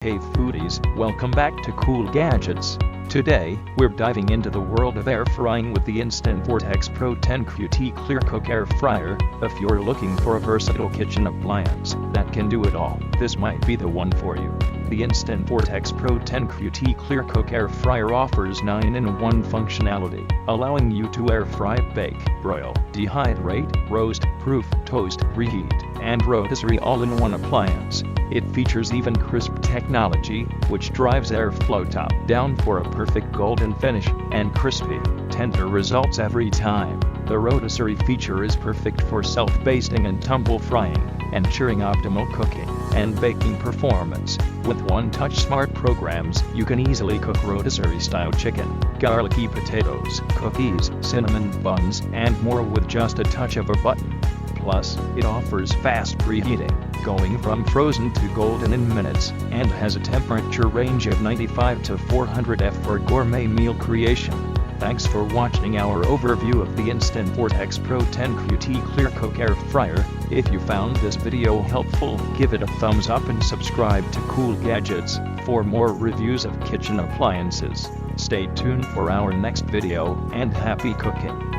Hey foodies, welcome back to Cool Gadgets. Today, we're diving into the world of air frying with the Instant Vortex Pro 10 QT ClearCook air fryer. If you're looking for a versatile kitchen appliance that can do it all, this might be the one for you. The Instant Vortex Pro 10 QT ClearCook air fryer offers 9-in-1 functionality, allowing you to air fry, bake, broil, dehydrate, roast, proof, toast, reheat, and rotisserie all-in-one appliance. It features even crisp technology, which drives airflow top down for a perfect golden finish and crispy, tender results every time. The rotisserie feature is perfect for self-basting and tumble frying, ensuring optimal cooking and baking performance. With one touch-smart programs, you can easily cook rotisserie-style chicken, garlicky potatoes, cookies, cinnamon buns, and more with just a touch of a button. Plus, it offers fast preheating, going from frozen to golden in minutes, and has a temperature range of 95 to 400 F for gourmet meal creation. Thanks for watching our overview of the Instant Vortex Pro 10 QT ClearCook air fryer. If you found this video helpful, give it a thumbs up and subscribe to Cool Gadgets for more reviews of kitchen appliances. Stay tuned for our next video, and happy cooking!